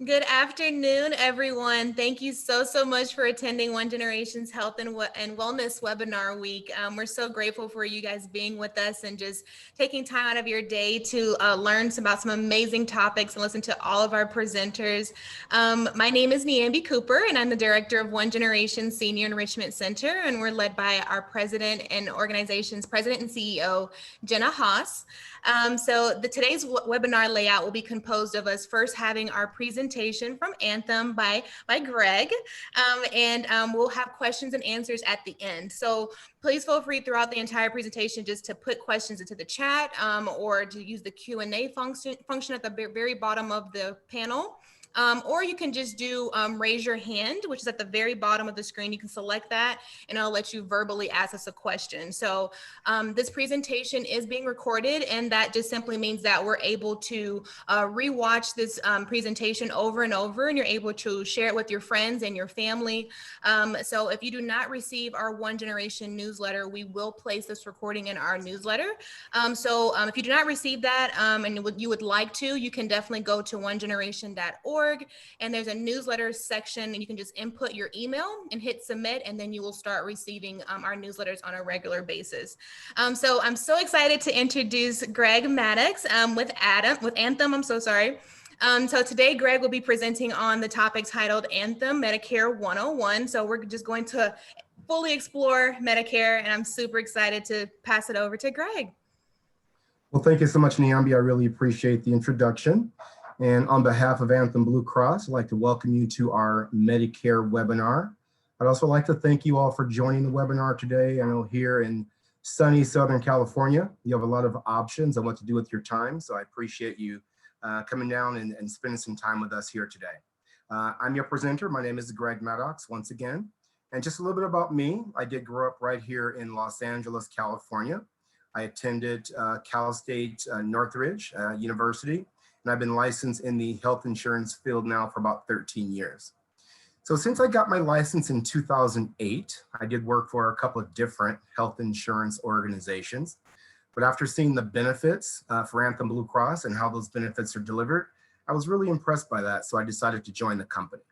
Good afternoon, everyone. Thank you so much for attending ONEgeneration's Health and Wellness Webinar Week. We're so grateful for you guys being with us and just taking time out of your day to learn about some amazing topics and listen to all of our presenters. My name is Niambi Cooper, and I'm the director of ONEgeneration Senior Enrichment Center, and we're led by our president and organization's president and CEO, Jenna Haas. Today's webinar layout will be composed of us first having our presentation from Anthem by Greg, and we'll have questions and answers at the end. So please feel free throughout the entire presentation just to put questions into the chat or to use the Q&A function at the very bottom of the panel. Or you can just do raise your hand, which is at the very bottom of the screen. You can select that and I'll let you verbally ask us a question. So this presentation is being recorded, and that just simply means that we're able to rewatch this presentation over and over, and you're able to share it with your friends and your family. So if you do not receive our ONEgeneration newsletter, we will place this recording in our newsletter. If you do not receive that and you would like to, you can definitely go to onegeneration.org, and there's a newsletter section, and you can just input your email and hit submit, and then you will start receiving our newsletters on a regular basis. So I'm so excited to introduce Greg Maddox with Anthem. I'm so sorry. So today, Greg will be presenting on the topic titled Anthem Medicare 101. So we're just going to fully explore Medicare, and I'm super excited to pass it over to Greg. Well, thank you so much, Niambi. I really appreciate the introduction. And on behalf of Anthem Blue Cross, I'd like to welcome you to our Medicare webinar. I'd also like to thank you all for joining the webinar today. I know here in sunny Southern California, you have a lot of options on what to do with your time. So I appreciate you coming down and spending some time with us here today. I'm your presenter. My name is Greg Maddox once again. And just a little bit about me. I did grow up right here in Los Angeles, California. I attended Cal State Northridge University, and I've been licensed in the health insurance field now for about 13 years. So since I got my license in 2008, I did work for a couple of different health insurance organizations. But after seeing the benefits for Anthem Blue Cross and how those benefits are delivered, I was really impressed by that. So I decided to join the company.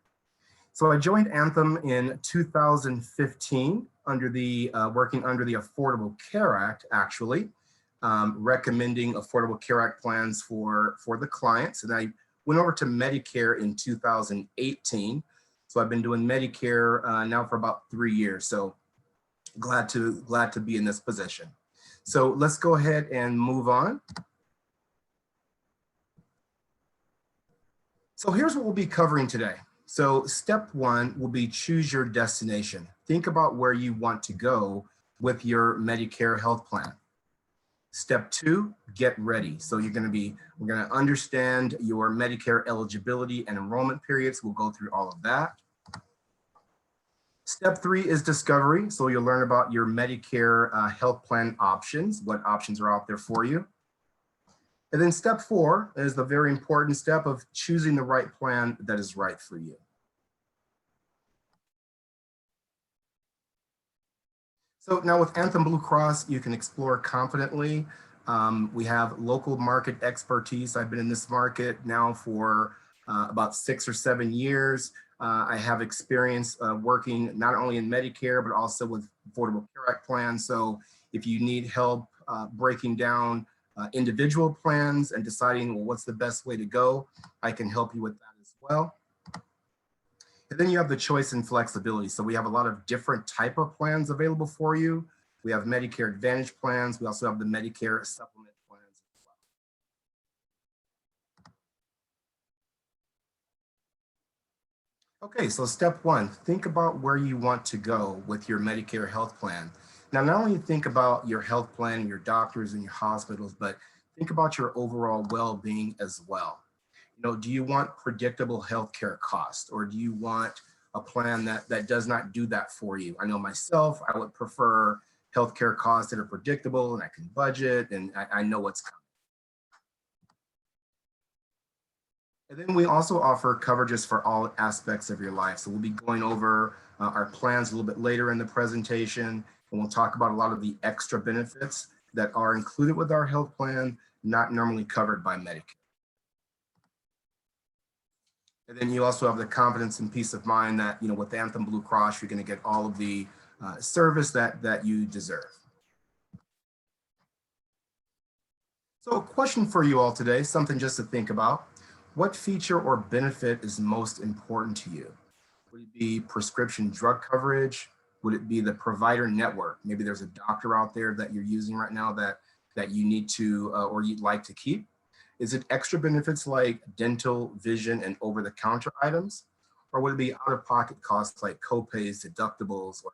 So I joined Anthem in 2015 under the working under the Affordable Care Act, actually, recommending Affordable Care Act plans for the clients. And I went over to Medicare in 2018. So I've been doing Medicare now for about 3 years. So glad to be in this position. So let's go ahead and move on. So here's what we'll be covering today. So step one will be choose your destination. Think about where you want to go with your Medicare health plan. Step two, get ready. So we're gonna understand your Medicare eligibility and enrollment periods. We'll go through all of that. Step three is discovery. So you'll learn about your Medicare health plan options, what options are out there for you. And then step four is the very important step of choosing the right plan that is right for you. So now with Anthem Blue Cross, you can explore confidently. We have local market expertise. I've been in this market now for about 6 or 7 years. I have experience working not only in Medicare, but also with Affordable Care Act plans. So if you need help breaking down individual plans and deciding, well, what's the best way to go, I can help you with that as well. And then you have the choice and flexibility. So we have a lot of different type of plans available for you. We have Medicare Advantage plans. We also have the Medicare Supplement plans as well. Okay, so step one, think about where you want to go with your Medicare health plan. Now, not only think about your health plan and your doctors and your hospitals, but think about your overall well-being as well. You know, do you want predictable healthcare costs, or do you want a plan that does not do that for you? I know myself, I would prefer healthcare costs that are predictable and I can budget and I know what's coming. And then we also offer coverages for all aspects of your life. So we'll be going over our plans a little bit later in the presentation, and we'll talk about a lot of the extra benefits that are included with our health plan, not normally covered by Medicare. And then you also have the confidence and peace of mind that, with Anthem Blue Cross, you're going to get all of the service that you deserve. So a question for you all today, something just to think about. What feature or benefit is most important to you? Would it be prescription drug coverage? Would it be the provider network? Maybe there's a doctor out there that you're using right now that you need to or you'd like to keep. Is it extra benefits like dental, vision, and over-the-counter items? Or would it be out-of-pocket costs like copays, deductibles, or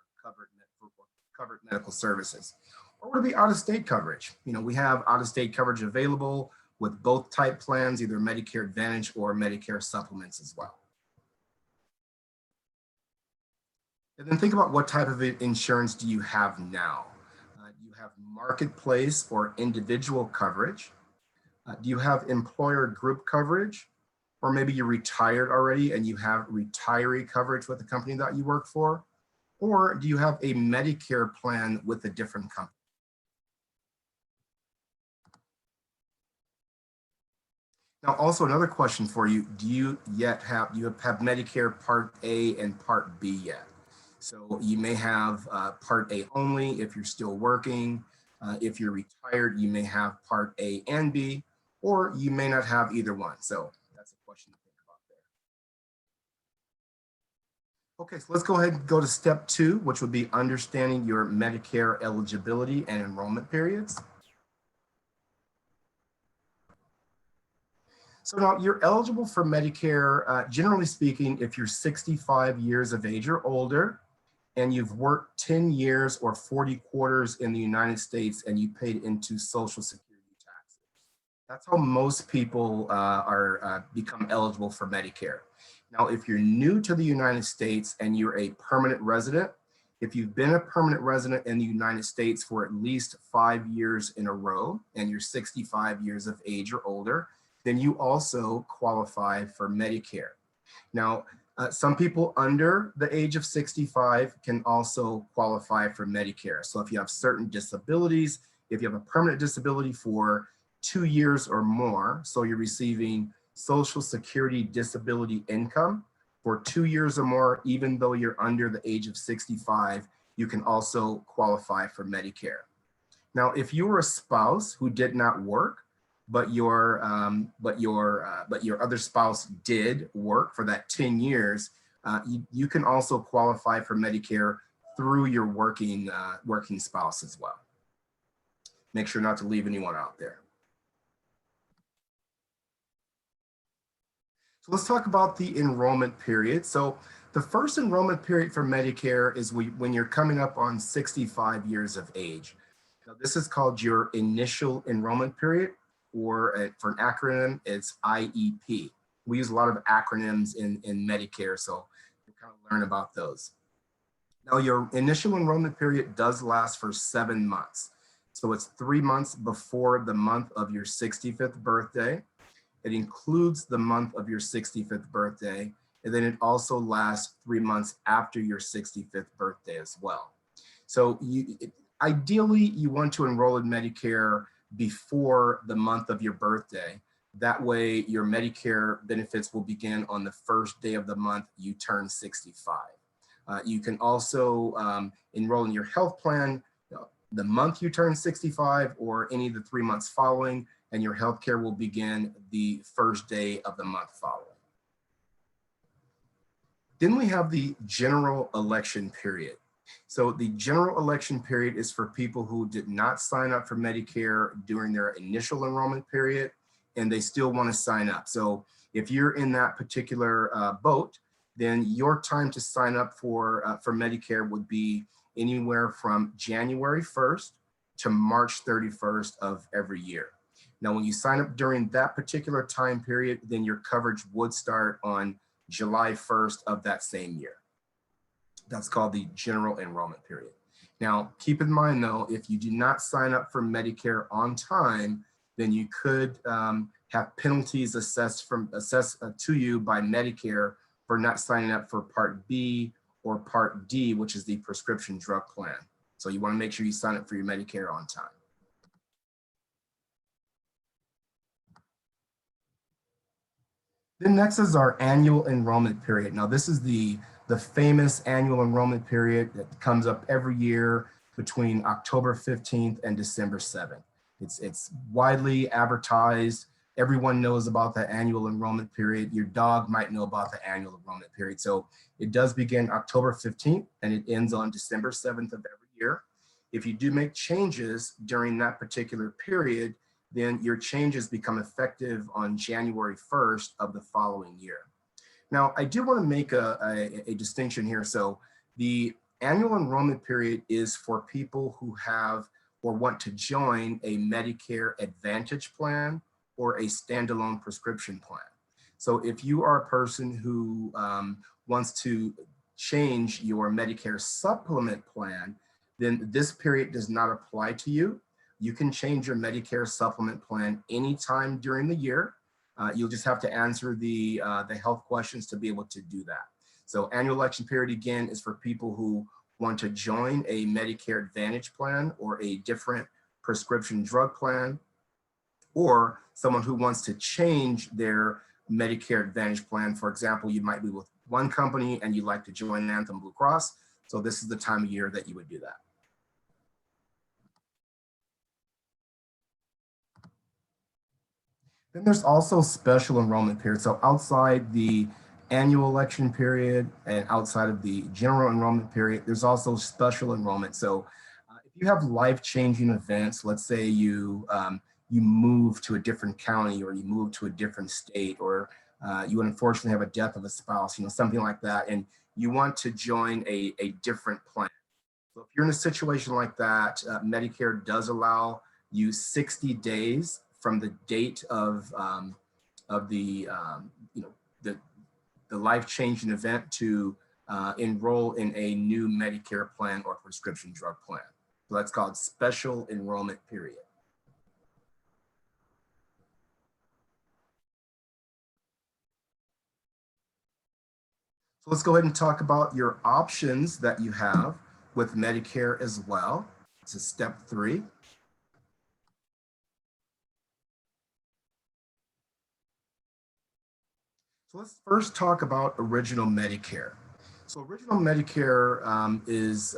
covered medical services? Or would it be out-of-state coverage? We have out-of-state coverage available with both type plans, either Medicare Advantage or Medicare supplements as well. And then think about what type of insurance do you have now? Do you have marketplace or individual coverage? Do you have employer group coverage? Or maybe you're retired already and you have retiree coverage with the company that you work for? Or do you have a Medicare plan with a different company? Now, also another question for you, do you have Medicare Part A and Part B yet? So you may have Part A only if you're still working. If you're retired, you may have Part A and B, or you may not have either one. So that's a question to think about there. Okay, so let's go ahead and go to step 2, which would be understanding your Medicare eligibility and enrollment periods. So now you're eligible for Medicare, generally speaking, if you're 65 years of age or older, and you've worked 10 years or 40 quarters in the United States and you paid into Social Security taxes. That's how most people become eligible for Medicare. Now, if you're new to the United States and you're a permanent resident, if you've been a permanent resident in the United States for at least 5 years in a row and you're 65 years of age or older, then you also qualify for Medicare. Now, some people under the age of 65 can also qualify for Medicare. So if you have certain disabilities, if you have a permanent disability for 2 years or more, so you're receiving Social Security disability income for 2 years or more, even though you're under the age of 65, you can also qualify for Medicare. Now, if you were a spouse who did not work, but your other spouse did work for that 10 years, you can also qualify for Medicare through your working spouse as well. Make sure not to leave anyone out there. So let's talk about the enrollment period. So the first enrollment period for Medicare is when you're coming up on 65 years of age. Now, this is called your initial enrollment period, or for an acronym, it's IEP. We use a lot of acronyms in Medicare, so you kind of learn about those. Now, your initial enrollment period does last for 7 months. So it's 3 months before the month of your 65th birthday. It includes the month of your 65th birthday, and then it also lasts 3 months after your 65th birthday as well. So ideally, you want to enroll in Medicare before the month of your birthday. That way, your Medicare benefits will begin on the first day of the month you turn 65. You can also enroll in your health plan the month you turn 65 or any of the 3 months following, and your health care will begin the first day of the month following. Then we have the general election period. So the general election period is for people who did not sign up for Medicare during their initial enrollment period, and they still want to sign up. So if you're in that particular boat, then your time to sign up for Medicare would be anywhere from January 1st to March 31st of every year. Now, when you sign up during that particular time period, then your coverage would start on July 1st of that same year. That's called the general enrollment period. Now, keep in mind though, if you do not sign up for Medicare on time, then you could have penalties assessed to you by Medicare for not signing up for Part B or Part D, which is the prescription drug plan. So you want to make sure you sign up for your Medicare on time. Then next is our annual enrollment period. Now this is the famous annual enrollment period that comes up every year between October 15th and December 7th. It's widely advertised. Everyone knows about the annual enrollment period. Your dog might know about the annual enrollment period. So it does begin October 15th and it ends on December 7th of every year. If you do make changes during that particular period, then your changes become effective on January 1st of the following year. Now, I do want to make a distinction here. So the annual enrollment period is for people who have or want to join a Medicare Advantage plan or a standalone prescription plan. So if you are a person who wants to change your Medicare supplement plan, then this period does not apply to you. You can change your Medicare supplement plan anytime during the year. You'll just have to answer the health questions to be able to do that. So annual election period, again, is for people who want to join a Medicare Advantage plan or a different prescription drug plan, or someone who wants to change their Medicare Advantage plan. For example, you might be with one company and you'd like to join Anthem Blue Cross. So this is the time of year that you would do that. Then there's also special enrollment period. So outside the annual election period and outside of the general enrollment period, there's also special enrollment. So if you have life-changing events, let's say you move to a different county or you move to a different state, or you unfortunately have a death of a spouse, something like that, and you want to join a different plan. So if you're in a situation like that, Medicare does allow you 60 days from the date of the life-changing event to enroll in a new Medicare plan or prescription drug plan. So that's called special enrollment period. So let's go ahead and talk about your options that you have with Medicare as well. This is step 3. So let's first talk about original Medicare. So original Medicare is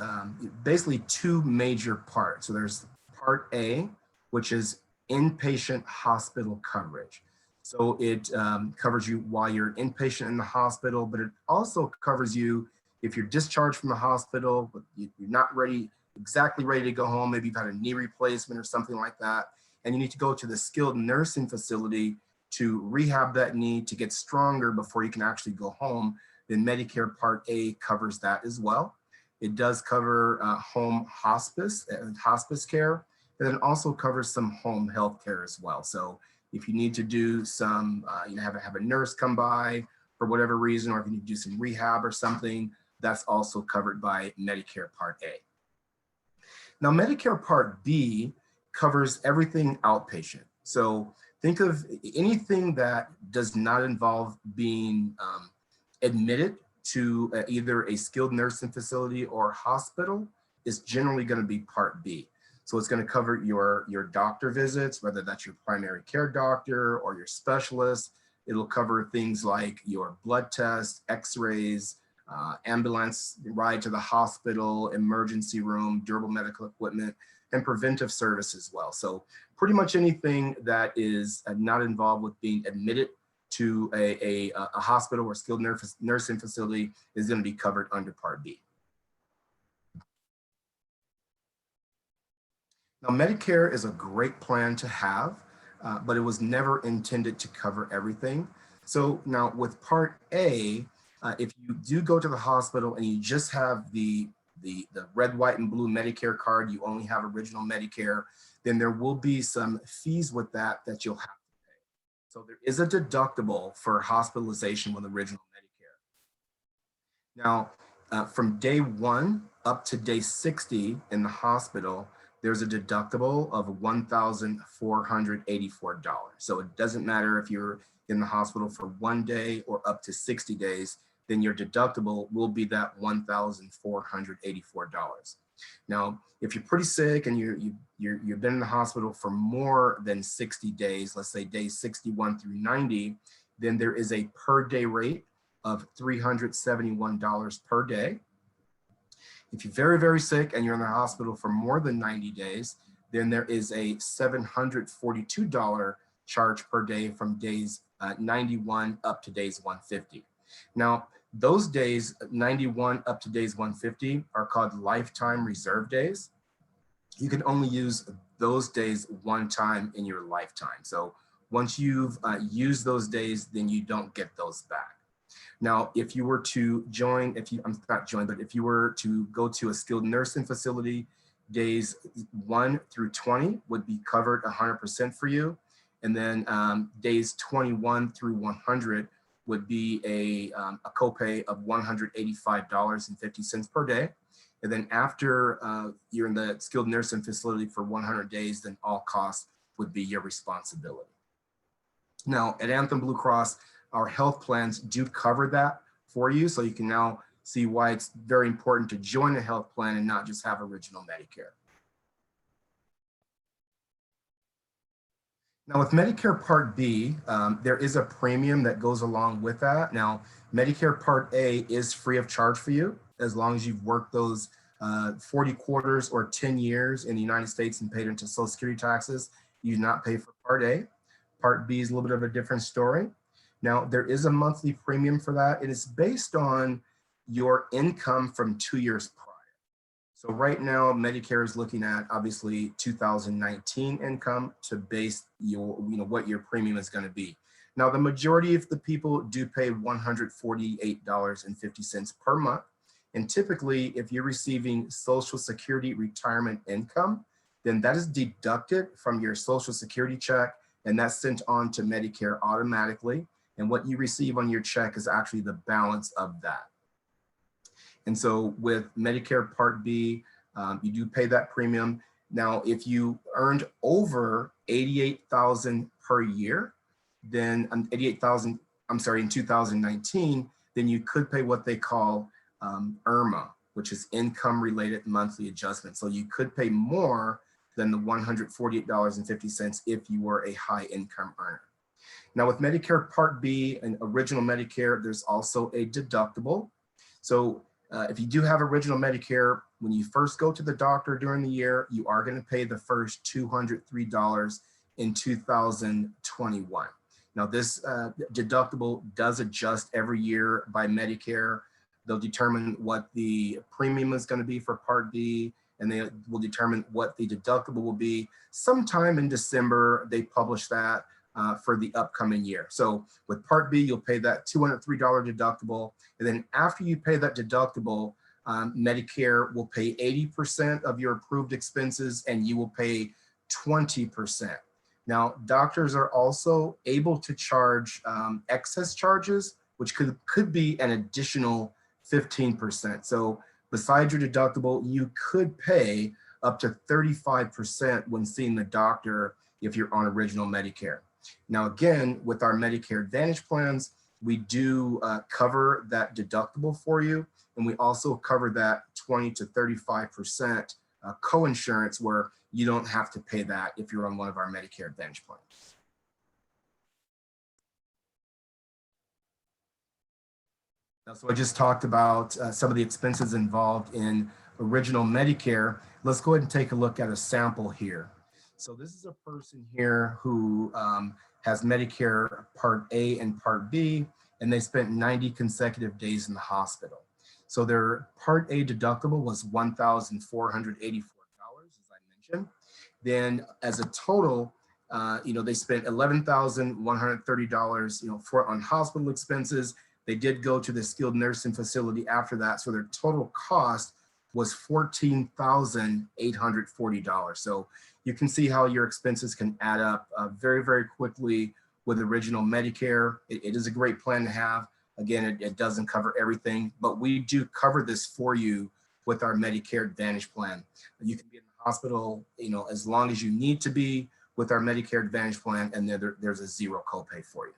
basically 2 major parts. So there's Part A, which is inpatient hospital coverage. So it covers you while you're inpatient in the hospital, but it also covers you if you're discharged from the hospital, but you're not exactly ready to go home. Maybe you've had a knee replacement or something like that, and you need to go to the skilled nursing facility to rehab that knee to get stronger before you can actually go home. Then Medicare Part A covers that as well. It does cover home hospice and hospice care, and then also covers some home health care as well. So if you need to do some, have a nurse come by for whatever reason, or if you need to do some rehab or something, that's also covered by Medicare Part A. Now, Medicare Part B covers everything outpatient. So think of anything that does not involve being admitted to either a skilled nursing facility or hospital is generally going to be Part B. So it's going to cover your doctor visits, whether that's your primary care doctor or your specialist. It'll cover things like your blood tests, x-rays, ambulance ride to the hospital, emergency room, durable medical equipment, and preventive service as well. So pretty much anything that is not involved with being admitted to a hospital or skilled nursing facility is going to be covered under Part B. Now, Medicare is a great plan to have, but it was never intended to cover everything. So now with Part A, if you do go to the hospital and you just have the red, white, and blue Medicare card, you only have original Medicare, then there will be some fees with that you'll have to pay. So there is a deductible for hospitalization with original Medicare. Now, from day 1 up to day 60 in the hospital, there's a deductible of $1,484. So it doesn't matter if you're in the hospital for 1 day or up to 60 days, then your deductible will be that $1,484. Now, if you're pretty sick and you've been in the hospital for more than 60 days, let's say days 61 through 90, then there is a per day rate of $371 per day. If you're very, very sick and you're in the hospital for more than 90 days, then there is a $742 charge per day from days 91 up to days 150. Now, those days 91 up to days 150 are called lifetime reserve days. You can only use those days one time in your lifetime. So once you've used those days, then you don't get those back. Now, if you were to join, if you were to go to a skilled nursing facility, days 1 through 20 would be covered 100% for you. And then days 21 through 100 would be a copay of $185.50 per day. And then after you're in the skilled nursing facility for 100 days, then all costs would be your responsibility. Now, at Anthem Blue Cross, our health plans do cover that for you. So you can now see why it's very important to join a health plan and not just have original Medicare. Now with Medicare Part B, there is a premium that goes along with that. Now, Medicare Part A is free of charge for you as long as you've worked those 40 quarters or 10 years in the United States and paid into Social Security taxes. You do not pay for Part A. Part B is a little bit of a different story. Now, there is a monthly premium for that. It is based on your income from 2 years prior. So right now, Medicare is looking at obviously 2019 income to base your, what your premium is going to be. Now, the majority of the people do pay $148.50 per month. And typically, if you're receiving Social Security retirement income, then that is deducted from your Social Security check, and that's sent on to Medicare automatically. And what you receive on your check is actually the balance of that. And so with Medicare Part B, you do pay that premium. Now, if you earned over $88,000 per year, then $88,000, I'm sorry, in 2019, then you could pay what they call IRMA, which is income related monthly adjustment. So you could pay more than the $148.50 if you were a high income earner. Now with Medicare Part B and original Medicare, there's also a deductible. So if you do have original Medicare, when you first go to the doctor during the year, you are going to pay the first $203 in 2021. Now this deductible does adjust every year by Medicare. They'll determine what the premium is going to be for Part B, and they will determine what the deductible will be. Sometime in December, they publish that for the upcoming year. So with Part B, you'll pay that $203 deductible. And then after you pay that deductible, Medicare will pay 80% of your approved expenses and you will pay 20%. Now, doctors are also able to charge excess charges, which could be an additional 15%. So besides your deductible, you could pay up to 35% when seeing the doctor if you're on original Medicare. Now, again, with our Medicare Advantage plans, we do cover that deductible for you. And we also cover that 20 to 35% co-insurance where you don't have to pay that if you're on one of our Medicare Advantage plans. Now, so I just talked about some of the expenses involved in original Medicare. Let's go ahead and take a look at a sample here. So this is a person here who has Medicare Part A and Part B, and they spent 90 consecutive days in the hospital. So their Part A deductible was $1,484, as I mentioned. Then as a total, they spent $11,130, for on hospital expenses. They did go to the skilled nursing facility after that. So their total cost was $14,840. So you can see how your expenses can add up very, very quickly with original Medicare. It is a great plan to have. Again, it doesn't cover everything, but we do cover this for you with our Medicare Advantage plan. You can be in the hospital, as long as you need to be with our Medicare Advantage plan, and there's a zero copay for you.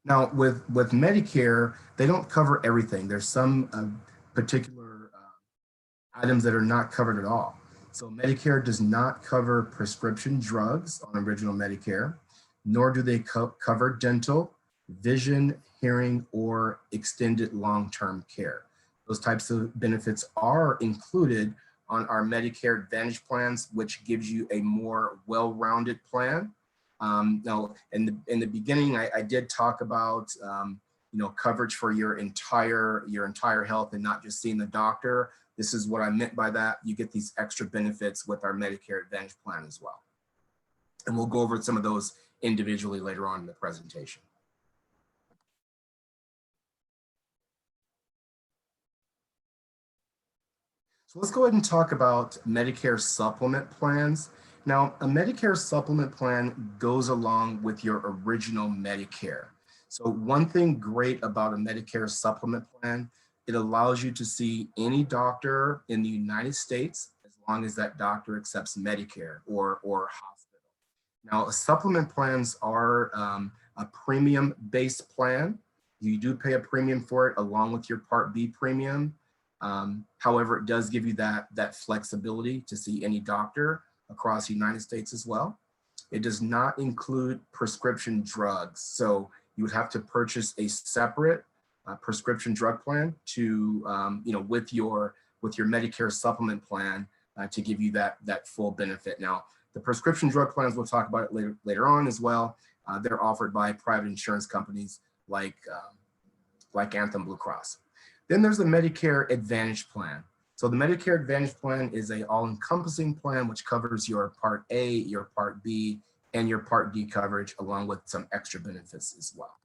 Now, with Medicare, they don't cover everything. There's some particular items that are not covered at all. So Medicare does not cover prescription drugs on original Medicare, nor do they cover dental, vision, hearing, or extended long-term care. Those types of benefits are included on our Medicare Advantage plans, which gives you a more well-rounded plan. Now, in the beginning, I did talk about coverage for your entire health and not just seeing the doctor. This is what I meant by that. You get these extra benefits with our Medicare Advantage plan as well. And we'll go over some of those individually later on in the presentation. So let's go ahead and talk about Medicare supplement plans. Now, a Medicare supplement plan goes along with your original Medicare. So one thing great about a Medicare supplement plan, it allows you to see any doctor in the United States as long as that doctor accepts Medicare or hospital. Now, supplement plans are a premium-based plan. You do pay a premium for it along with your Part B premium. However, it does give you that flexibility to see any doctor across the United States as well. It does not include prescription drugs. So you would have to purchase a separate prescription drug plan to, with your Medicare supplement plan to give you that full benefit. Now, the prescription drug plans, we'll talk about it later on as well. They're offered by private insurance companies like Anthem Blue Cross. Then there's the Medicare Advantage plan. So the Medicare Advantage plan is an all-encompassing plan which covers your Part A, your Part B, and your Part D coverage, along with some extra benefits as well.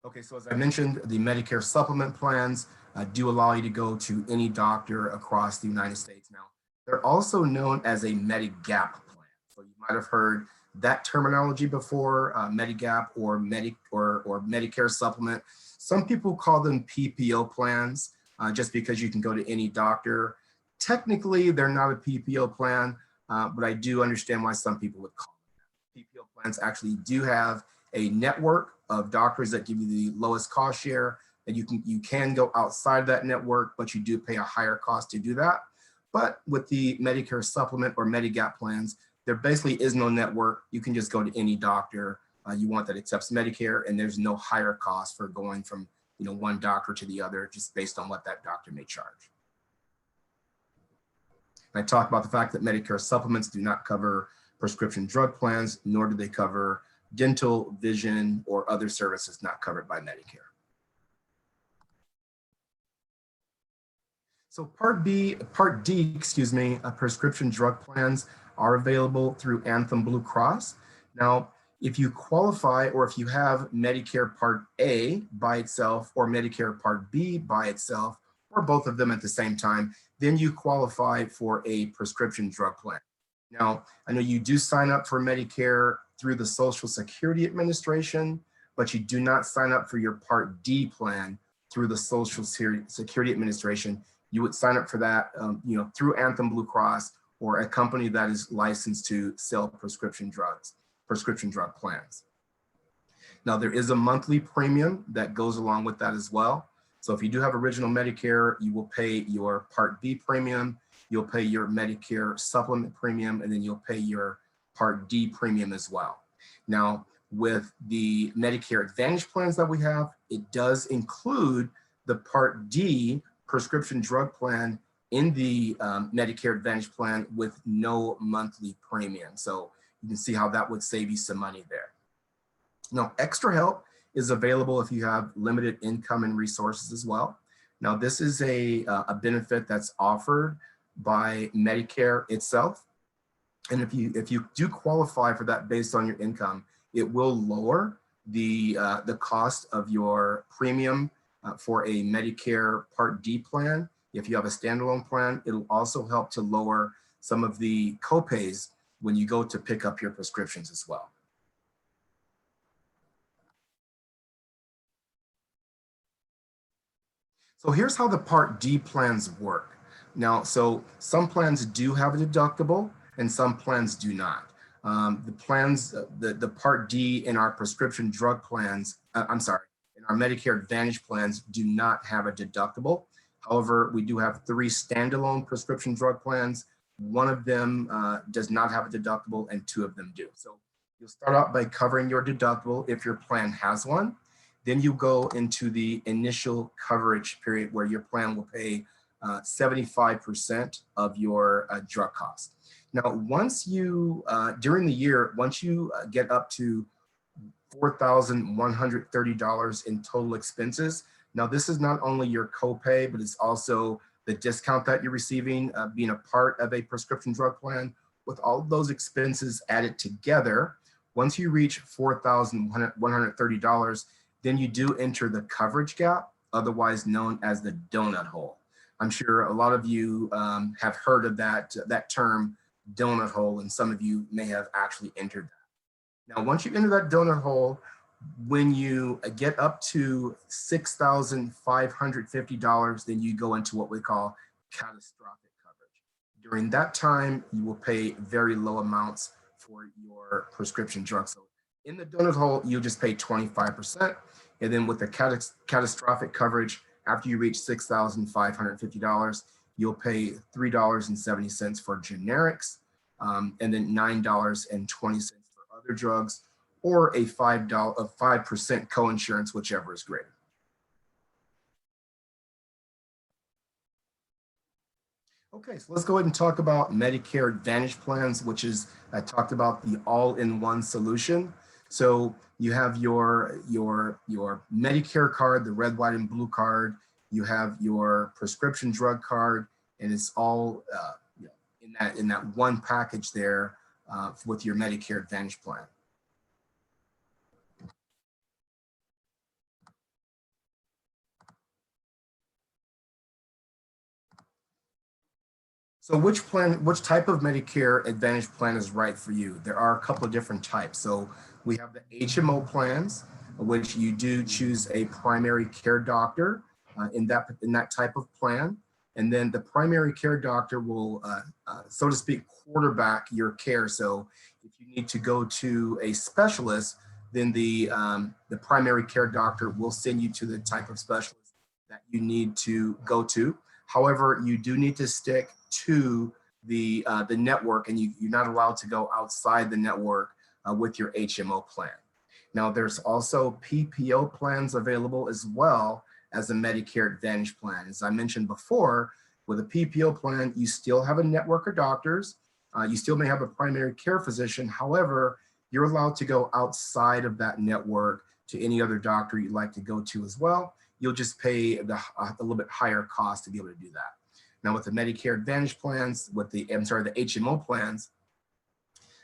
Okay, so as I mentioned, the Medicare supplement plans do allow you to go to any doctor across the United States. Now, they're also known as a Medigap plan. So you might have heard that terminology before, Medigap or Medicare supplement. Some people call them PPO plans just because you can go to any doctor. Technically, they're not a PPO plan, but I do understand why some people would call them that. PPO plans actually do have a network of doctors that give you the lowest cost share, and you can go outside that network, but you do pay a higher cost to do that. But with the Medicare supplement or Medigap plans, there basically is no network. You can just go to any doctor you want that accepts Medicare, and there's no higher cost for going from one doctor to the other, just based on what that doctor may charge. And I talked about the fact that Medicare supplements do not cover prescription drug plans, nor do they cover dental, vision, or other services not covered by Medicare. So Part D, prescription drug plans are available through Anthem Blue Cross. Now, if you qualify or if you have Medicare Part A by itself or Medicare Part B by itself, or both of them at the same time, then you qualify for a prescription drug plan. Now, I know you do sign up for Medicare through the Social Security Administration, but you do not sign up for your Part D plan through the Social Security Administration. You would sign up for that through Anthem Blue Cross or a company that is licensed to sell prescription drug plans. Now, there is a monthly premium that goes along with that as well. So if you do have original Medicare, you will pay your Part B premium, you'll pay your Medicare supplement premium, and then you'll pay your Part D premium as well. Now, with the Medicare Advantage plans that we have, it does include the Part D prescription drug plan in the Medicare Advantage plan with no monthly premium. So you can see how that would save you some money there. Now, extra help is available if you have limited income and resources as well. Now, this is a benefit that's offered by Medicare itself. And if you do qualify for that based on your income, it will lower the cost of your premium for a Medicare Part D plan. If you have a standalone plan, it'll also help to lower some of the copays when you go to pick up your prescriptions as well. So here's how the Part D plans work. Now, so some plans do have a deductible and some plans do not. The plans, the Part D in our prescription drug plans, in our Medicare Advantage plans do not have a deductible. However, we do have 3 standalone prescription drug plans. One of them does not have a deductible and 2 of them do. So you'll start out by covering your deductible if your plan has one. Then you go into the initial coverage period where your plan will pay 75% of your drug costs. Now, once you, during the year, once you get up to $4,130 in total expenses, now this is not only your copay, but it's also the discount that you're receiving being a part of a prescription drug plan. With all of those expenses added together, once you reach $4,130, then you do enter the coverage gap, otherwise known as the donut hole. I'm sure a lot of you have heard of that term, donut hole, and some of you may have actually entered that. Now, once you enter that donut hole, when you get up to $6,550, then you go into what we call catastrophic coverage. During that time, you will pay very low amounts for your prescription drugs. So in the donut hole, you just pay 25%. And then with the catastrophic coverage, after you reach $6,550, you'll pay $3.70 for generics, and then $9.20 for other drugs, or a 5% coinsurance, whichever is greater. Okay, so let's go ahead and talk about Medicare Advantage plans, which is, I talked about the all-in-one solution. So you have your Medicare card, the red, white, and blue card. You have your prescription drug card, and it's all in that one package there with your Medicare Advantage plan. So which type of Medicare Advantage plan is right for you? There are a couple of different types. So we have the HMO plans, which you do choose a primary care doctor in that type of plan. And then the primary care doctor will, so to speak, quarterback your care. So if you need to go to a specialist, then the primary care doctor will send you to the type of specialist that you need to go to. However, you do need to stick to the network, and you're not allowed to go outside the network with your HMO plan. Now, there's also PPO plans available as well as a Medicare Advantage plan. As I mentioned before, with a PPO plan, you still have a network of doctors. You still may have a primary care physician. However, you're allowed to go outside of that network to any other doctor you'd like to go to as well. You'll just pay a little bit higher cost to be able to do that. Now, with the Medicare Advantage plans, with the HMO plans,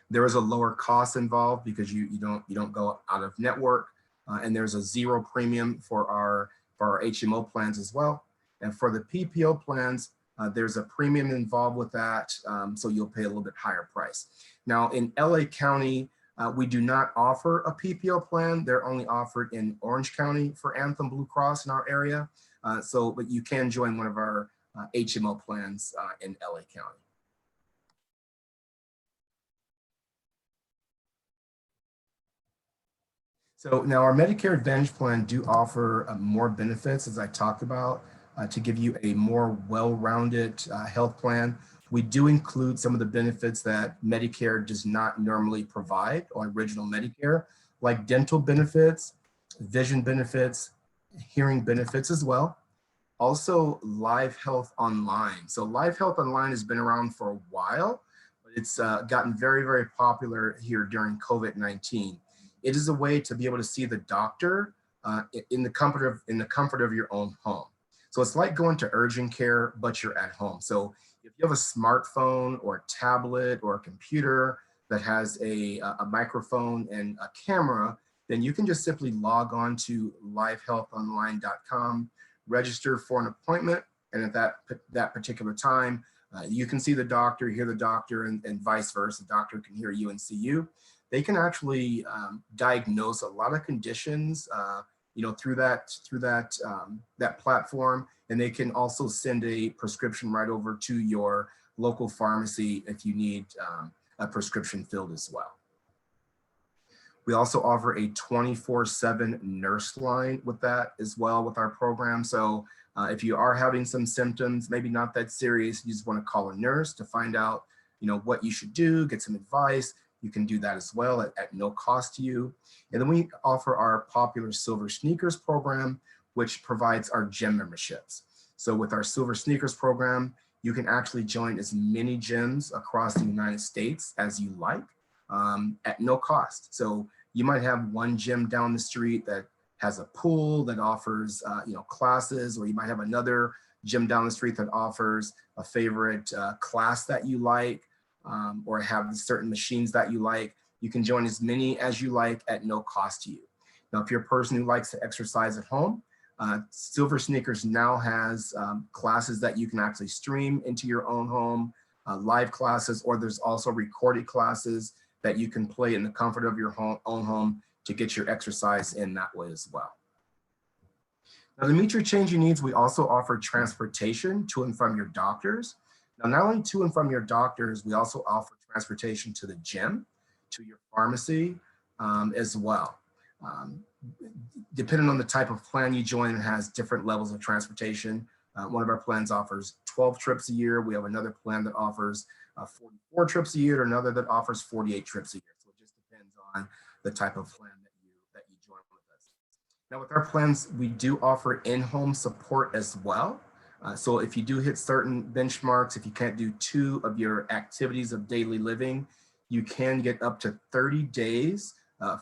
there is a lower cost involved because you don't go out of network, and there's a zero premium for our HMO plans as well. And for the PPO plans, there's a premium involved with that, so you'll pay a little bit higher price. Now, in LA County, we do not offer a PPO plan. They're only offered in Orange County for Anthem Blue Cross in our area. But you can join one of our HMO plans in LA County. So now our Medicare Advantage plan do offer more benefits, as I talked about, to give you a more well-rounded health plan. We do include some of the benefits that Medicare does not normally provide on original Medicare, like dental benefits, vision benefits, hearing benefits as well. Also, Live Health Online. So Live Health Online has been around for a while, but it's gotten very, very popular here during COVID-19. It is a way to be able to see the doctor in the comfort of your own home. So it's like going to urgent care, but you're at home. So if you have a smartphone or a tablet or a computer that has a microphone and a camera, then you can just simply log on to livehealthonline.com, register for an appointment, and at that particular time, you can see the doctor, hear the doctor, and vice versa. The doctor can hear you and see you. They can actually diagnose a lot of conditions, through that platform, and they can also send a prescription right over to your local pharmacy if you need a prescription filled as well. We also offer a 24/7 nurse line with that as well with our program. So If you are having some symptoms, maybe not that serious, you just want to call a nurse to find out, what you should do, get some advice. You can do that as well at no cost to you. And then we offer our popular Silver Sneakers program, which provides our gym memberships. So with our Silver Sneakers program, you can actually join as many gyms across the United States as you like at no cost. So you might have one gym down the street that has a pool that offers classes, or you might have another gym down the street that offers a favorite class that you like, or have certain machines that you like. You can join as many as you like at no cost to you. Now, if you're a person who likes to exercise at home, Silver Sneakers now has classes that you can actually stream into your own home, live classes, or there's also recorded classes that you can play in the comfort of your own home to get your exercise in that way as well. Now, to meet your changing needs, we also offer transportation to and from your doctors. Now, not only to and from your doctors, we also offer transportation to the gym, to your pharmacy as well. Depending on the type of plan you join, it has different levels of transportation. One of our plans offers 12 trips a year. We have another plan that offers 44 trips a year, or another that offers 48 trips a year. So it just depends on the type of plan that you join with us. Now, with our plans, we do offer in-home support as well. So if you do hit certain benchmarks, if you can't do 2 of your activities of daily living, you can get up to 30 days,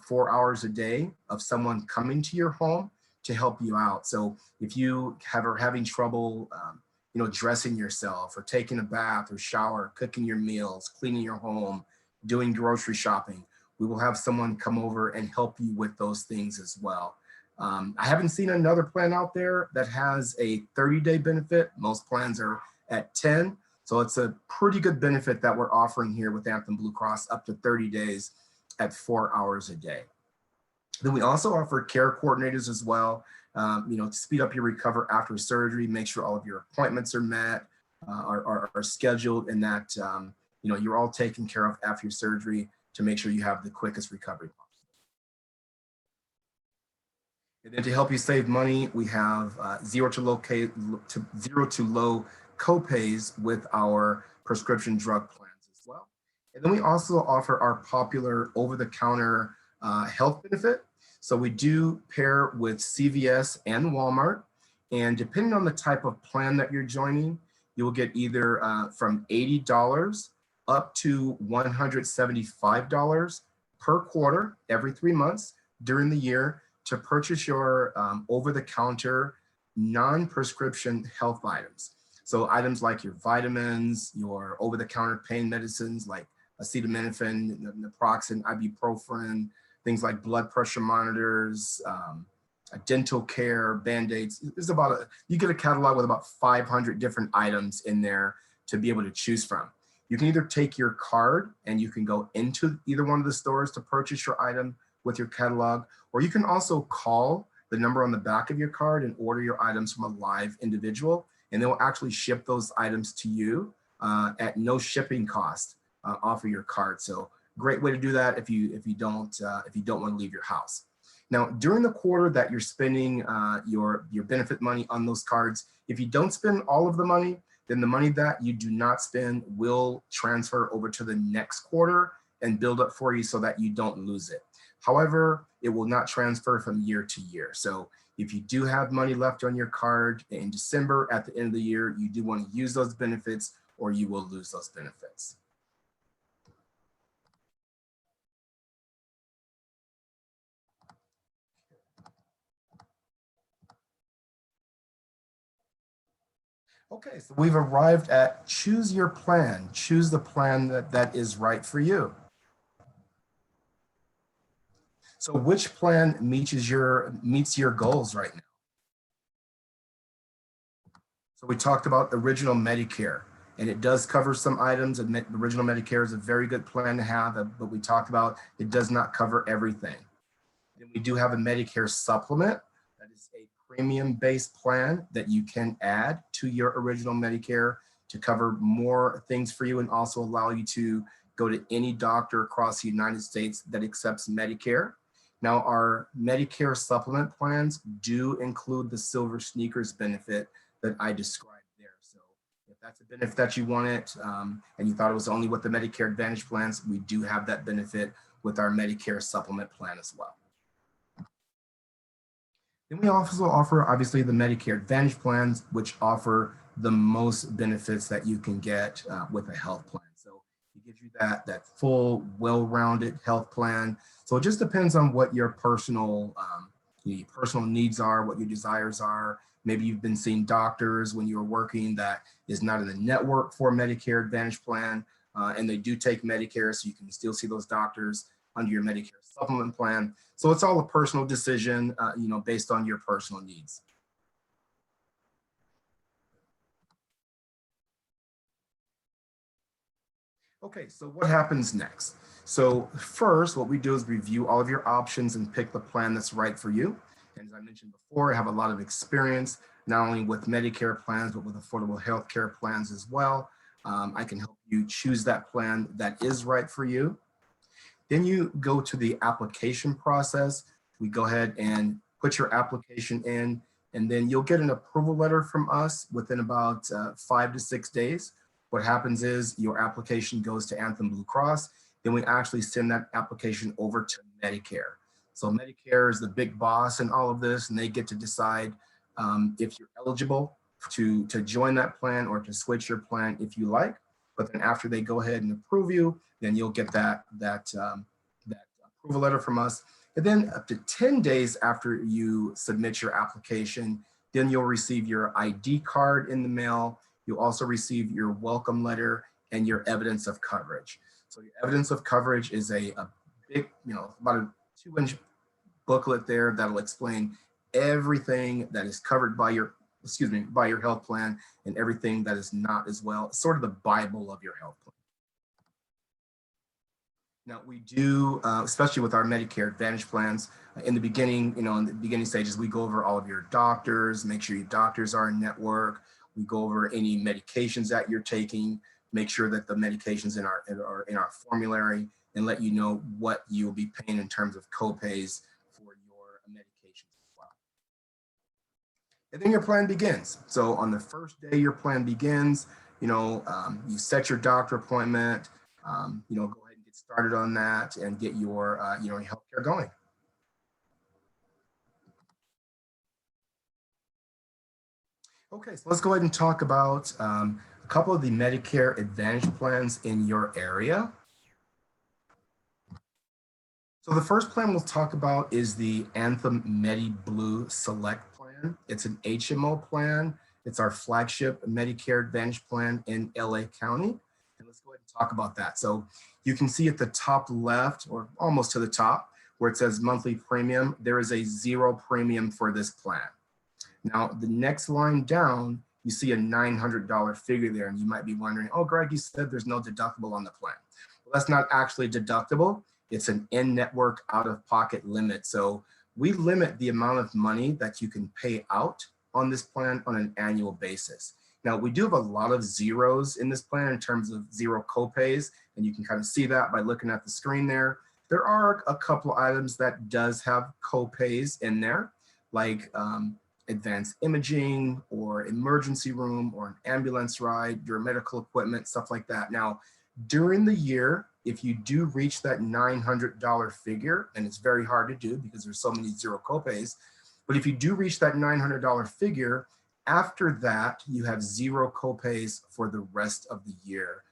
4 hours a day of someone coming to your home to help you out. So if you are having trouble, dressing yourself, or taking a bath or shower, cooking your meals, cleaning your home, doing grocery shopping, we will have someone come over and help you with those things as well. I haven't seen another plan out there that has a 30-day benefit. Most plans are at 10. So it's a pretty good benefit that we're offering here with Anthem Blue Cross, up to 30 days at 4 hours a day. Then we also offer care coordinators as well, to speed up your recovery after surgery, make sure all of your appointments are met, are scheduled, and that you're all taken care of after your surgery to make sure you have the quickest recovery possible. And then to help you save money, we have zero to low co-pays with our prescription drug plans as well. And then we also offer our popular over-the-counter health benefit. So we do pair with CVS and Walmart. And depending on the type of plan that you're joining, you will get either from $80 up to $175 per quarter every 3 months during the year to purchase your over-the-counter non-prescription health items. So items like your vitamins, your over-the-counter pain medicines like acetaminophen, naproxen, ibuprofen, things like blood pressure monitors, dental care, Band-Aids. You get a catalog with about 500 different items in there to be able to choose from. You can either take your card and you can go into either one of the stores to purchase your item with your catalog, or you can also call the number on the back of your card and order your items from a live individual, and they will actually ship those items to you at no shipping cost off of your card. So great way to do that if you don't want to leave your house. Now, during the quarter that you're spending your benefit money on those cards, if you don't spend all of the money, then the money that you do not spend will transfer over to the next quarter and build up for you so that you don't lose it. However, it will not transfer from year to year. So if you do have money left on your card in December at the end of the year, you do want to use those benefits or you will lose those benefits. Okay, so we've arrived at choose your plan. Choose the plan that is right for you. So which plan meets your goals right now? So we talked about original Medicare, and it does cover some items, and original Medicare is a very good plan to have, but we talked about it does not cover everything. Then we do have a Medicare supplement that is a premium-based plan that you can add to your original Medicare to cover more things for you and also allow you to go to any doctor across the United States that accepts Medicare. Now, our Medicare supplement plans do include the silver sneakers benefit that I described there. So if that's a benefit that you wanted and you thought it was only with the Medicare Advantage plans, we do have that benefit with our Medicare supplement plan as well. Then we also offer, obviously, the Medicare Advantage plans, which offer the most benefits that you can get with a health plan. So it gives you that full, well-rounded health plan. So it just depends on what your personal needs are, what your desires are. Maybe you've been seeing doctors when you were working that is not in the network for a Medicare Advantage plan, and they do take Medicare, so you can still see those doctors under your Medicare supplement plan. So it's all a personal decision, based on your personal needs. Okay, so what happens next? So first, what we do is review all of your options and pick the plan that's right for you. And as I mentioned before, I have a lot of experience, not only with Medicare plans, but with affordable healthcare plans as well. I can help you choose that plan that is right for you. Then you go to the application process. We go ahead and put your application in, and then you'll get an approval letter from us within about 5 to 6 days. What happens is your application goes to Anthem Blue Cross, then we actually send that application over to Medicare. So Medicare is the big boss in all of this, and they get to decide if you're eligible to join that plan or to switch your plan if you like. But then after they go ahead and approve you, then you'll get that approval letter from us. And then up to 10 days after you submit your application, then you'll receive your ID card in the mail. You'll also receive your welcome letter and your evidence of coverage. So your evidence of coverage is a big, about a 2-inch booklet there that'll explain everything that is covered by your health plan and everything that is not as well. It's sort of the Bible of your health plan. Now we do, especially with our Medicare Advantage plans, in the beginning, in the beginning stages, we go over all of your doctors, make sure your doctors are in network. We go over any medications that you're taking, make sure that the medications are in our formulary, and let you know what you'll be paying in terms of copays for your medications as well. And then your plan begins. So on the first day your plan begins, you set your doctor appointment, go ahead and get started on that and get your healthcare going. Okay, so let's go ahead and talk about a couple of the Medicare Advantage plans in your area. So the first plan we'll talk about is the Anthem MediBlue Select Plan. It's an HMO plan. It's our flagship Medicare Advantage plan in LA County. And let's go ahead and talk about that. So you can see at the top left, or almost to the top, where it says monthly premium, there is a 0 premium for this plan. Now, the next line down, you see a $900 figure there, and you might be wondering, oh, Greg, you said there's no deductible on the plan. Well, that's not actually deductible. It's an in-network out-of-pocket limit. So we limit the amount of money that you can pay out on this plan on an annual basis. Now, we do have a lot of zeros in this plan in terms of 0 copays, and you can kind of see that by looking at the screen there. There are a couple items that does have copays in there, like advanced imaging or emergency room or an ambulance ride, your medical equipment, stuff like that. Now, during the year, if you do reach that $900 figure, and it's very hard to do because there's so many 0 copays, but if you do reach that $900 figure, after that, you have 0 copays for the rest of the year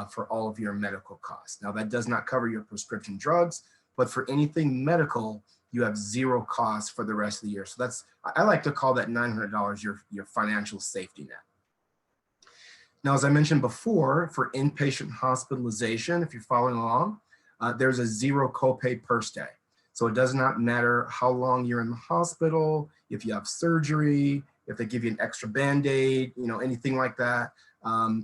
for all of your medical costs. Now, that does not cover your prescription drugs, but for anything medical, you have 0 costs for the rest of the year. So I like to call that $900 your financial safety net. Now, as I mentioned before, for inpatient hospitalization, if you're following along, there's a 0 copay per stay. So it does not matter how long you're in the hospital, if you have surgery, if they give you an extra Band-Aid, anything like that,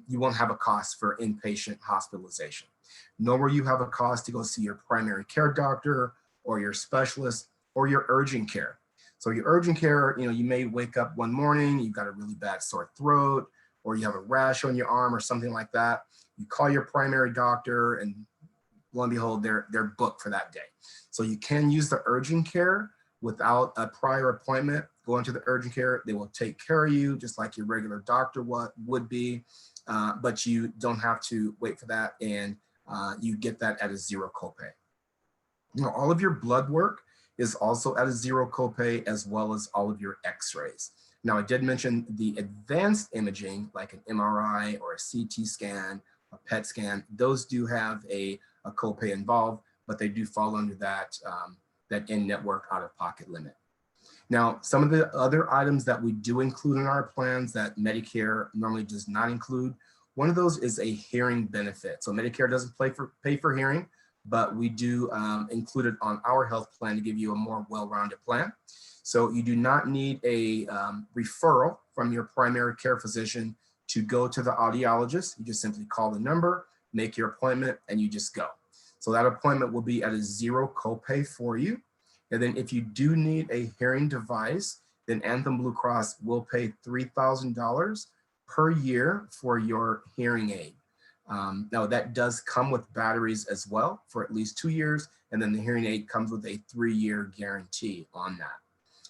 you won't have a cost for inpatient hospitalization. Nor will you have a cost to go see your primary care doctor or your specialist or your urgent care. So your urgent care, you may wake up one morning, you've got a really bad sore throat, or you have a rash on your arm or something like that. You call your primary doctor and lo and behold, they're booked for that day. So you can use the urgent care without a prior appointment. Go into the urgent care, they will take care of you just like your regular doctor would be, but you don't have to wait for that, and you get that at a zero copay. Now, all of your blood work is also at a zero copay, as well as all of your x-rays. Now, I did mention the advanced imaging, like an MRI or a CT scan, a PET scan. Those do have a copay involved, but they do fall under that, that in-network out-of-pocket limit. Now, some of the other items that we do include in our plans that Medicare normally does not include, one of those is a hearing benefit. So Medicare doesn't pay for hearing, but we do include it on our health plan to give you a more well-rounded plan. So you do not need a referral from your primary care physician to go to the audiologist. You just simply call the number, make your appointment, and you just go. So that appointment will be at a zero copay for you. And then if you do need a hearing device, then Anthem Blue Cross will pay $3,000 per year for your hearing aid. Now that does come with batteries as well for at least 2 years. And then the hearing aid comes with a 3-year guarantee on that.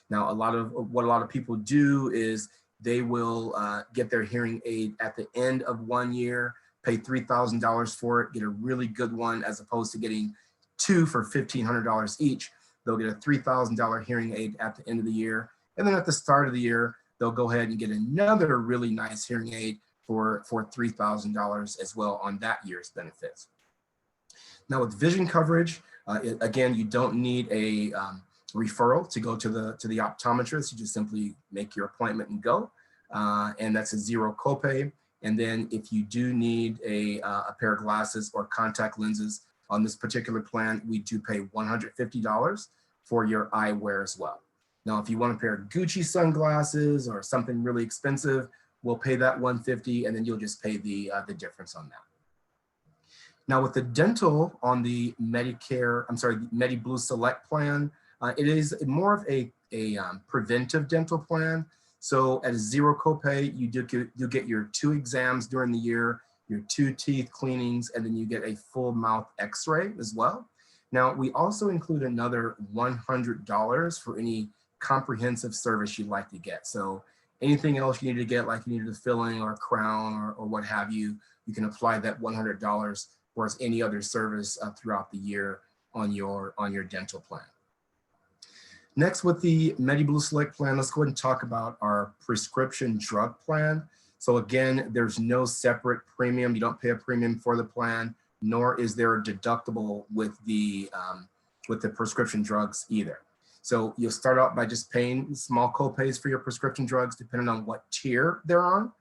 Now, what a lot of people do is they will get their hearing aid at the end of 1 year, pay $3,000 for it, get a really good one, as opposed to getting 2 for $1,500 each. They'll get a $3,000 hearing aid at the end of the year. And then at the start of the year, they'll go ahead and get another really nice hearing aid for $3,000 as well on that year's benefits. Now with vision coverage, again, you don't need a referral to go to the optometrist. You just simply make your appointment and go, and that's a zero copay. And then if you do need a pair of glasses or contact lenses on this particular plan, we do pay $150 for your eyewear as well. Now, if you want a pair of Gucci sunglasses or something really expensive, we'll pay that $150, and then you'll just pay the difference on that. Now, with the dental on the MediBlue Select plan, it is more of a preventive dental plan. So at a zero copay, you'll get your 2 exams during the year, your 2 teeth cleanings, and then you get a full mouth x-ray as well. Now, we also include another $100 for any comprehensive service you'd like to get. So anything else you need to get, like you needed a filling or a crown or what have you, you can apply that $100 for any other service throughout the year on your dental plan. Next, with the MediBlue Select plan, let's go ahead and talk about our prescription drug plan. So again, there's no separate premium. You don't pay a premium for the plan, nor is there a deductible with the prescription drugs either. So you'll start out by just paying small copays for your prescription drugs, depending on what tier they're on.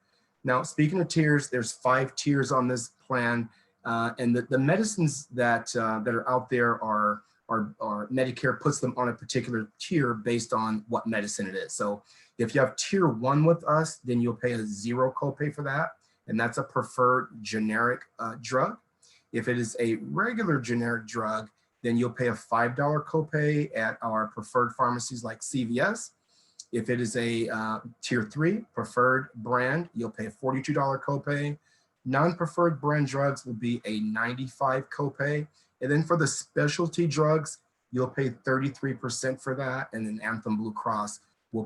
Now, speaking of tiers, there's 5 tiers on this plan, and the medicines that are out there are Medicare puts them on a particular tier based on what medicine it is. So if you have tier 1 with us, then you'll pay a zero copay for that, and that's a preferred generic drug. If it is a regular generic drug, then you'll pay a $5 copay at our preferred pharmacies like CVS. If it is a tier 3 preferred brand, you'll pay a $42 copay. Non-preferred brand drugs will be a $95 copay. And then for the specialty drugs, you'll pay 33% for that. And then Anthem Blue Cross will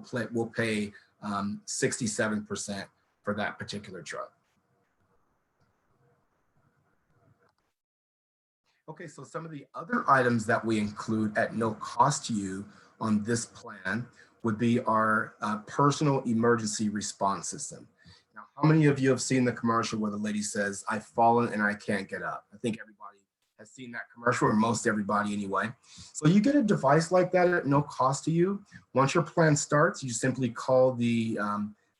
pay 67% for that particular drug. Okay, so some of the other items that we include at no cost to you on this plan would be our personal emergency response system. Now, how many of you have seen the commercial where the lady says, "I've fallen and I can't get up"? I think everybody has seen that commercial, or most everybody anyway. So you get a device like that at no cost to you. Once your plan starts, you simply call the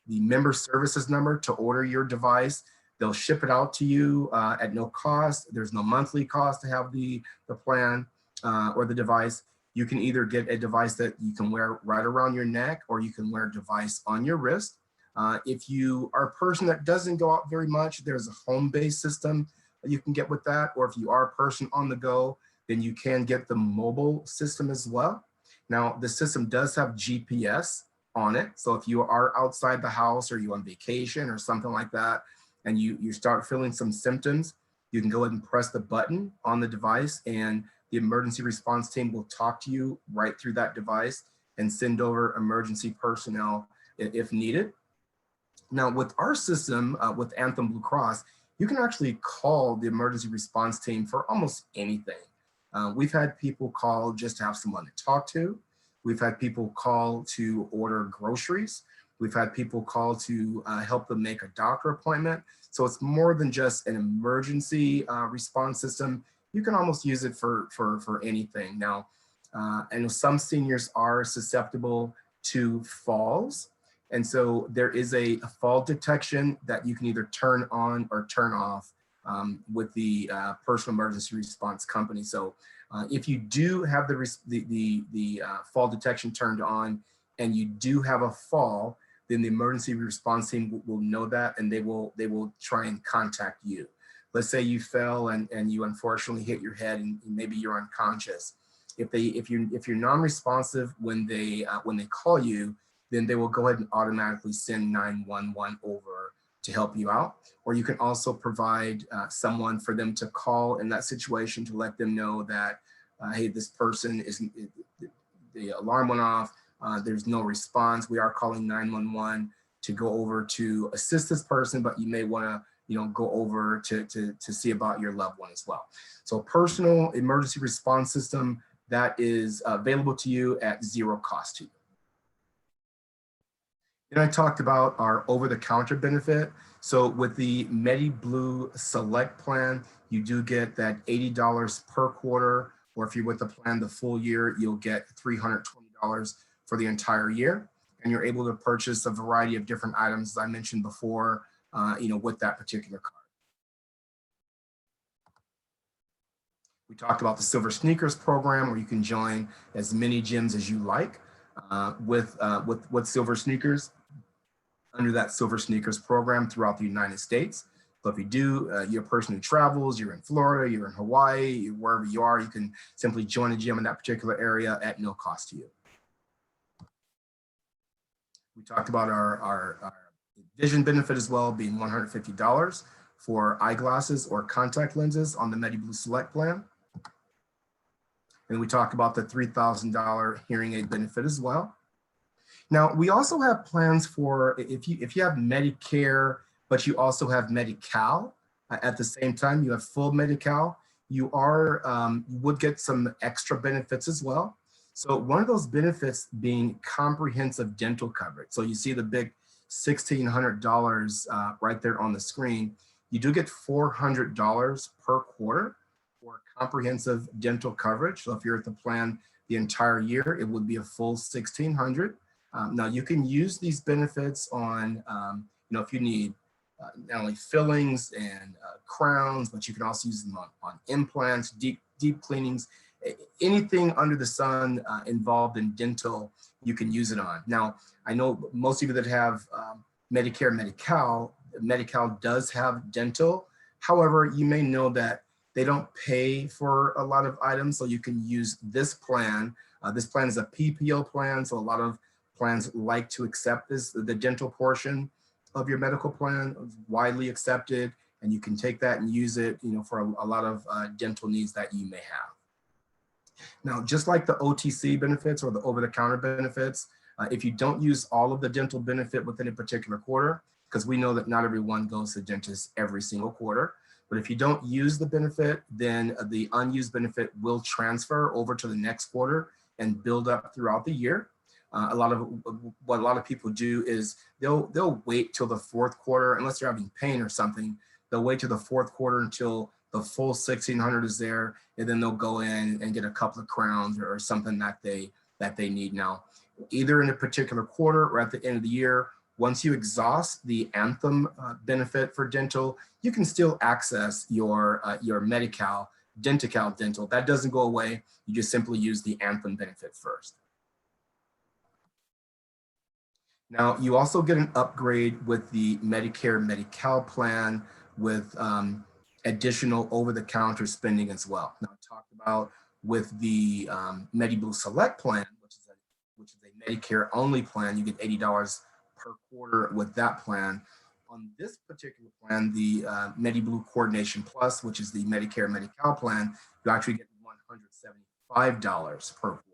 member services number to order your device. They'll ship it out to you at no cost. There's no monthly cost to have the plan or the device. You can either get a device that you can wear right around your neck, or you can wear a device on your wrist. If you are a person that doesn't go out very much, there's a home-based system that you can get with that. Or if you are a person on the go, then you can get the mobile system as well. Now, the system does have GPS on it. So if you are outside the house, or you're on vacation or something like that, and you start feeling some symptoms, You can go ahead and press the button on the device, and the emergency response team will talk to you right through that device and send over emergency personnel if needed. Now, with our system, with Anthem Blue Cross, you can actually call the emergency response team for almost anything. We've had people call just to have someone to talk to. We've had people call to order groceries. We've had people call to help them make a doctor appointment. So it's more than just an emergency response system. You can almost use it for anything. Now, I know some seniors are susceptible to falls. And so there is a fall detection that you can either turn on or turn off with the personal emergency response company. So if you do have the fall detection turned on and you do have a fall, then the emergency response team will know that, and they will try and contact you. Let's say you fell and you unfortunately hit your head and maybe you're unconscious. If you're non-responsive when they call you, then they will go ahead and automatically send 911 over to help you out. Or you can also provide someone for them to call in that situation to let them know that, hey, this person the alarm went off, there's no response. We are calling 911 to go over to assist this person, but you may want to go over to see about your loved one as well. So personal emergency response system that is available to you at zero cost to you. And I talked about our over-the-counter benefit. So with the MediBlue Select plan, you do get that $80 per quarter, or if you're with the plan the full year, you'll get $320 for the entire year. And you're able to purchase a variety of different items, as I mentioned before, with that particular card. We talked about the Silver Sneakers program, where you can join as many gyms as you like with Silver Sneakers under that Silver Sneakers program throughout the United States. So if you do, you're a person who travels, you're in Florida, you're in Hawaii, wherever you are, you can simply join a gym in that particular area at no cost to you. We talked about our vision benefit as well, being $150 for eyeglasses or contact lenses on the MediBlue Select plan. And we talked about the $3,000 hearing aid benefit as well. Now, we also have plans for if you have Medicare, but you also have Medi-Cal at the same time, you have full Medi-Cal, you would get some extra benefits as well. So one of those benefits being comprehensive dental coverage. So you see the big $1,600 right there on the screen. You do get $400 per quarter for comprehensive dental coverage. So if you're at the plan the entire year, it would be a full $1,600. Now you can use these benefits on, if you need not only fillings and crowns, but you can also use them on implants, deep cleanings, anything under the sun involved in dental, you can use it on. Now, I know most of you that have Medicare, Medi-Cal does have dental. However, you may know that they don't pay for a lot of items, so you can use this plan. This plan is a PPO plan, so a lot of plans like to accept the dental portion of your medical plan, widely accepted, and you can take that and use it, for a lot of dental needs that you may have. Now, just like the OTC benefits or the over-the-counter benefits, if you don't use all of the dental benefit within a particular quarter, because we know that not everyone goes to the dentist every single quarter, but if you don't use the benefit, then the unused benefit will transfer over to the next quarter and build up throughout the year. What a lot of people do is they'll wait till the fourth quarter, unless they're having pain or something, they'll wait till the fourth quarter until the full 1,600 is there, and then they'll go in and get a couple of crowns or something that they need. Now, either in a particular quarter or at the end of the year, once you exhaust the Anthem benefit for dental, you can still access your Medi-Cal, Denti-Cal dental. That doesn't go away. You just simply use the Anthem benefit first. Now, you also get an upgrade with the Medicare Medi-Cal plan with additional over-the-counter spending as well. Now, I talked about with the MediBlue Select plan, which is a Medicare only plan, you get $80 per quarter with that plan. on this particular plan, the MediBlue Coordination Plus, which is the Medicare Medical plan, you actually get $175 per quarter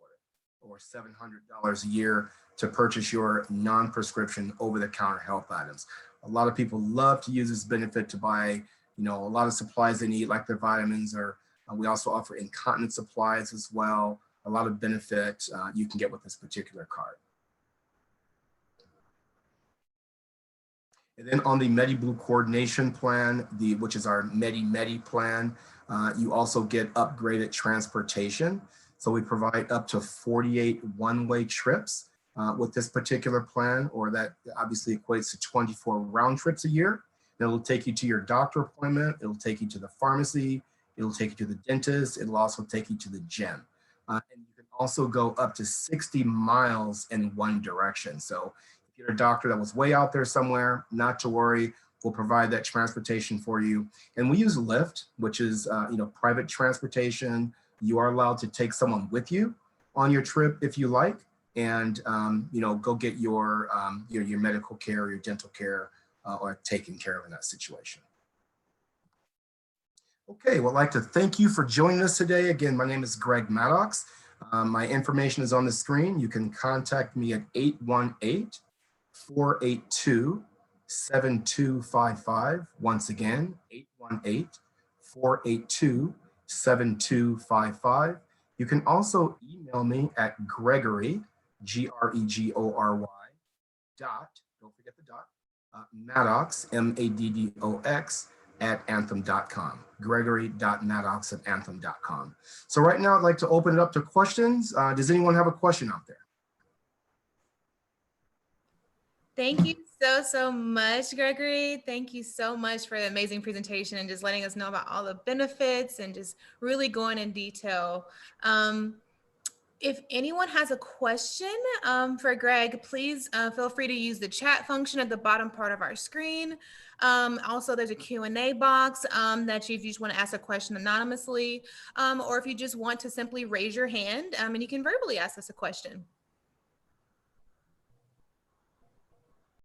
or $700 a year to purchase your non-prescription over-the-counter health items. A lot of people love to use this benefit to buy, a lot of supplies they need, like their vitamins, or we also offer incontinence supplies as well. A lot of benefit you can get with this particular card. And then on the MediBlue Coordination Plan, which is our Medi plan, you also get upgraded transportation. So we provide up to 48 one-way trips with this particular plan, or that obviously equates to 24 round trips a year. It'll take you to your doctor appointment. It'll take you to the pharmacy. It'll take you to the dentist. It'll also take you to the gym. And you can also go up to 60 miles in one direction. So if you're a doctor that was way out there somewhere, not to worry. We'll provide that transportation for you. And we use Lyft, which is private transportation. You are allowed to take someone with you on your trip if you like, and go get your medical care or your dental care or taken care of in that situation. Okay, well, I'd like to thank you for joining us today. Again, my name is Greg Maddox. My information is on the screen. You can contact me at 818-482-7255. Once again, 818-482-7255. You can also email me at Greggory, Gregory, don't forget the dot, Maddox, Maddox, at anthem.com, gregory.maddox@anthem.com. So right now I'd like to open it up to questions. Does anyone have a question out there? Thank you so much, Gregory. Thank you so much for the amazing presentation and just letting us know about all the benefits and just really going in detail. If anyone has a question for Greg, please feel free to use the chat function at the bottom part of our screen. Also, there's a Q&A box that if you just want to ask a question anonymously, or if you just want to simply raise your hand and you can verbally ask us a question.